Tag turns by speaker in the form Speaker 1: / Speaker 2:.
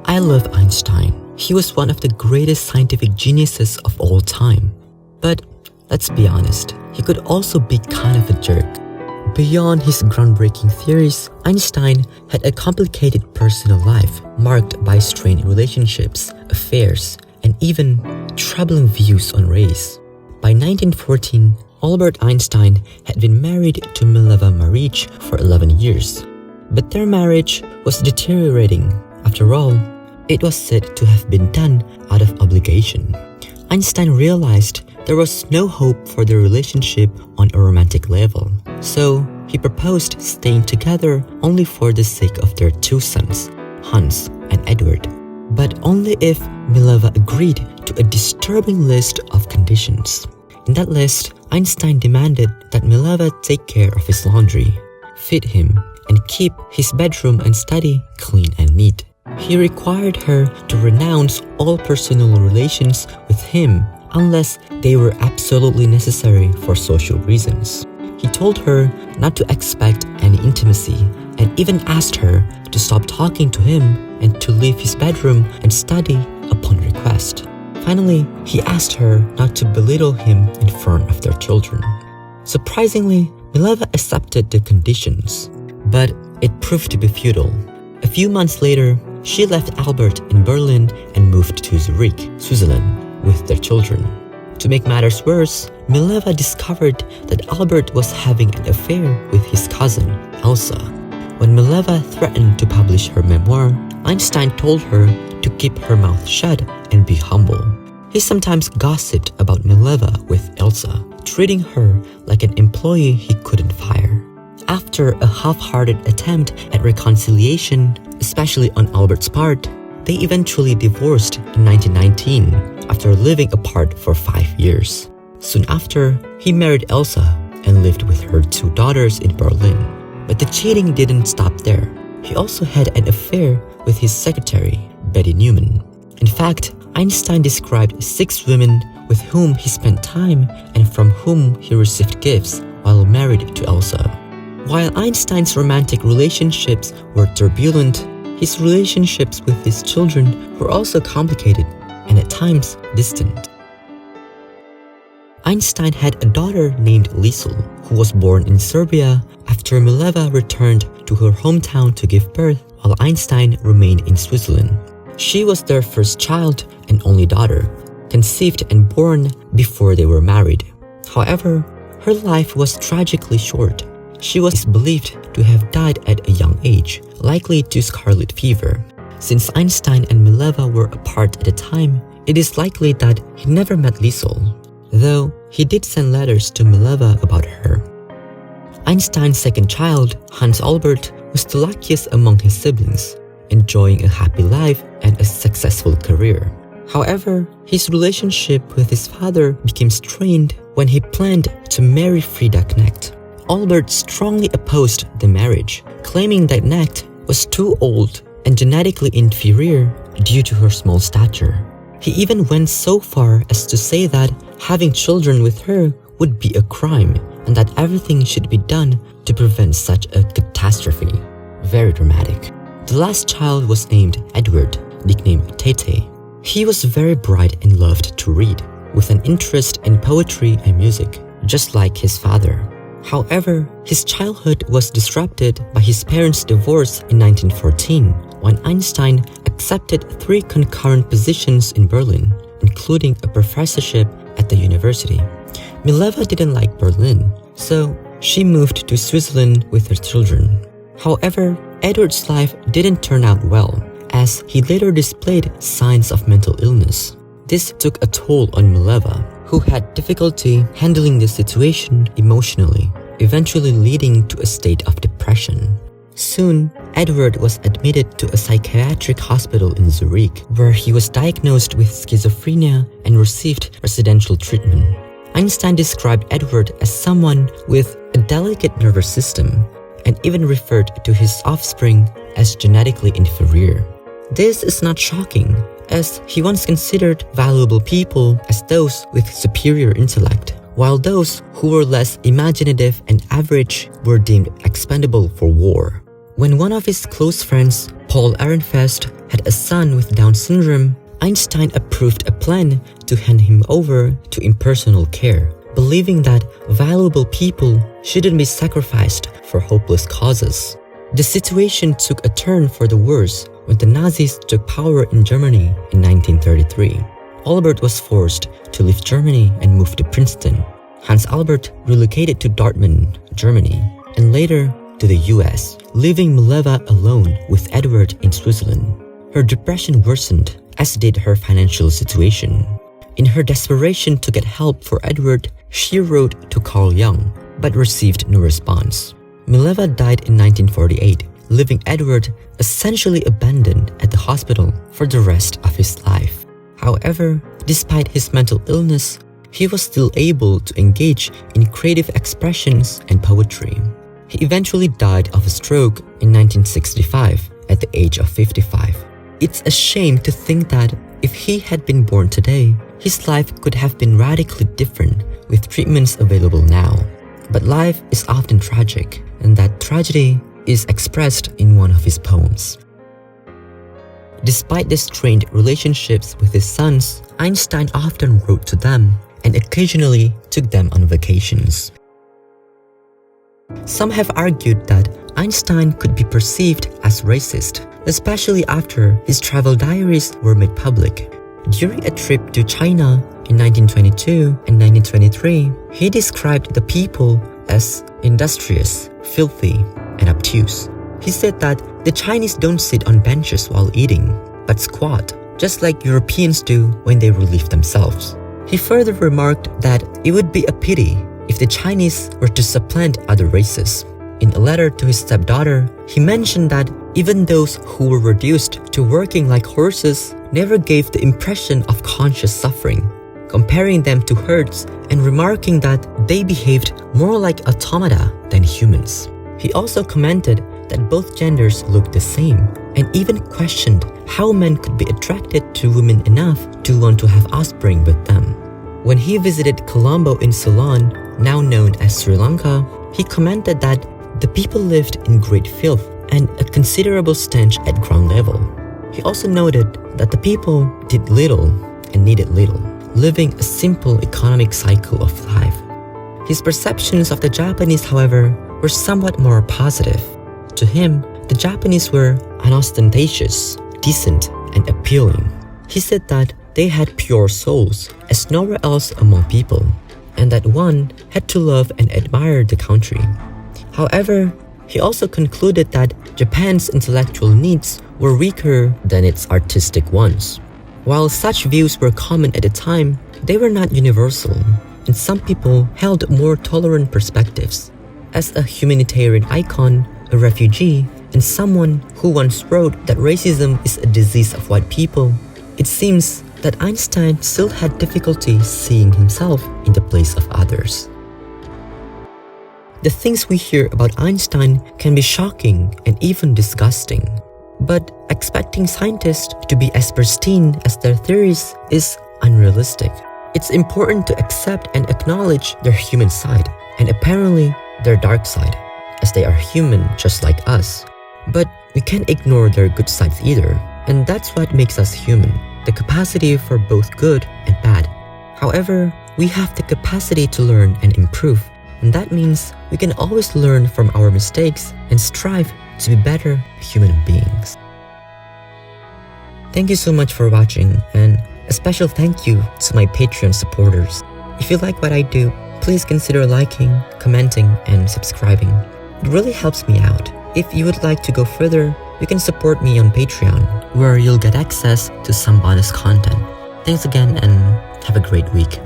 Speaker 1: I love Einstein. He was one of the greatest scientific geniuses of all time. But let's be honest, he could also be kind of a jerk. Beyond his groundbreaking theories, Einstein had a complicated personal life marked by strained relationships, affairs, and even troubling views on race. By 1914, Albert Einstein had been married to Mileva Maric for 11 years. But their marriage was deteriorating. After all, it was said to have been done out of obligation. Einstein realized there was no hope for their relationship on a romantic level, so he proposed staying together only for the sake of their two sons, Hans and Edward, but only if Mileva agreed to a disturbing list of conditions. In that list, Einstein demanded that Mileva take care of his laundry, feed him, and keep his bedroom and study clean and neat. He required her to renounce all personal relations with him unless they were absolutely necessary for social reasons. He told her not to expect any intimacy and even asked her to stop talking to him and to leave his bedroom and study upon request. Finally, he asked her not to belittle him in front of their children. Surprisingly, Mileva accepted the conditions, but it proved to be futile. A few months later, she left Albert in Berlin and moved to Zurich, Switzerland, with their children. To make matters worse, Mileva discovered that Albert was having an affair with his cousin, Elsa. When Mileva threatened to publish her memoir, Einstein told her to keep her mouth shut and be humble. He sometimes gossiped about Mileva with Elsa, treating her like an employee he couldn't fire. After a half-hearted attempt at reconciliation, especially on Albert's part, they eventually divorced in 1919 after living apart for 5 years. Soon after, he married Elsa and lived with her 2 daughters in Berlin. But the cheating didn't stop there. He also had an affair with his secretary, Betty Newman. In fact, Einstein described 6 women with whom he spent time and from whom he received gifts while married to Elsa. While Einstein's romantic relationships were turbulent, his relationships with his children were also complicated and at times distant. Einstein had a daughter named Liesl, who was born in Serbia after Mileva returned to her hometown to give birth while Einstein remained in Switzerland. She was their first child and only daughter, conceived and born before they were married. However, her life was tragically short. She was believed to have died at a young age, likely to scarlet fever. Since Einstein and Mileva were apart at the time, it is likely that he never met Liesl, though he did send letters to Mileva about her. Einstein's second child, Hans Albert, was the luckiest among his siblings, enjoying a happy life and a successful career. However, his relationship with his father became strained when he planned to marry Frida Knecht. Albert strongly opposed the marriage, claiming that Knecht was too old and genetically inferior due to her small stature. He even went so far as to say that having children with her would be a crime and that everything should be done to prevent such a catastrophe. Very dramatic. The last child was named Edward, nicknamed Tete. He was very bright and loved to read, with an interest in poetry and music, just like his father. However, his childhood was disrupted by his parents' divorce in 1914, when Einstein accepted 3 concurrent positions in Berlin, including a professorship at the university. Mileva didn't like Berlin, so she moved to Switzerland with her children. However, Edward's life didn't turn out well, as he later displayed signs of mental illness. This took a toll on Mileva, who had difficulty handling the situation emotionally, eventually leading to a state of depression. Soon, Edward was admitted to a psychiatric hospital in Zurich, where he was diagnosed with schizophrenia and received residential treatment. Einstein described Edward as someone with a delicate nervous system, and even referred to his offspring as genetically inferior. This is not shocking, as he once considered valuable people as those with superior intellect, while those who were less imaginative and average were deemed expendable for war. When one of his close friends, Paul Ehrenfest, had a son with Down syndrome, Einstein approved a plan to hand him over to impersonal care, believing that valuable people shouldn't be sacrificed for hopeless causes. The situation took a turn for the worse when the Nazis took power in Germany in 1933. Albert was forced to leave Germany and move to Princeton. Hans Albert relocated to Dortmund, Germany, and later to the US, leaving Mileva alone with Edward in Switzerland. Her depression worsened, as did her financial situation. In her desperation to get help for Edward, she wrote to Carl Jung, but received no response. Mileva died in 1948, leaving Edward essentially abandoned at the hospital for the rest of his life. However, despite his mental illness, he was still able to engage in creative expressions and poetry. He eventually died of a stroke in 1965 at the age of 55. It's a shame to think that if he had been born today, his life could have been radically different with treatments available now. But life is often tragic, and that tragedy is expressed in one of his poems. Despite the strained relationships with his sons, Einstein often wrote to them and occasionally took them on vacations. Some have argued that Einstein could be perceived as racist, especially after his travel diaries were made public. During a trip to China in 1922 and 1923, he described the people as industrious, filthy, and obtuse. He said that the Chinese don't sit on benches while eating, but squat, just like Europeans do when they relieve themselves. He further remarked that it would be a pity if the Chinese were to supplant other races. In a letter to his stepdaughter, he mentioned that even those who were reduced to working like horses never gave the impression of conscious suffering, comparing them to herds and remarking that they behaved more like automata than humans. He also commented that both genders looked the same and even questioned how men could be attracted to women enough to want to have offspring with them. When he visited Colombo in Ceylon, now known as Sri Lanka, he commented that the people lived in great filth and a considerable stench at ground level. He also noted that the people did little and needed little, living a simple economic cycle of life. His perceptions of the Japanese, however, were somewhat more positive. To him, the Japanese were unostentatious, decent, and appealing. He said that they had pure souls as nowhere else among people, and that one had to love and admire the country. However, he also concluded that Japan's intellectual needs were weaker than its artistic ones. While such views were common at the time, they were not universal, and some people held more tolerant perspectives. As a humanitarian icon, a refugee, and someone who once wrote that racism is a disease of white people, it seems that Einstein still had difficulty seeing himself in the place of others. The things we hear about Einstein can be shocking and even disgusting, but expecting scientists to be as pristine as their theories is unrealistic. It's important to accept and acknowledge their human side, and apparently their dark side, as they are human just like us. But we can't ignore their good sides either, and that's what makes us human, the capacity for both good and bad. However, we have the capacity to learn and improve, and that means we can always learn from our mistakes and strive to be better human beings. Thank you so much for watching, and a special thank you to my Patreon supporters. If you like what I do, please consider liking, commenting, and subscribing. It really helps me out. If you would like to go further, you can support me on Patreon, where you'll get access to some bonus content. Thanks again, and have a great week.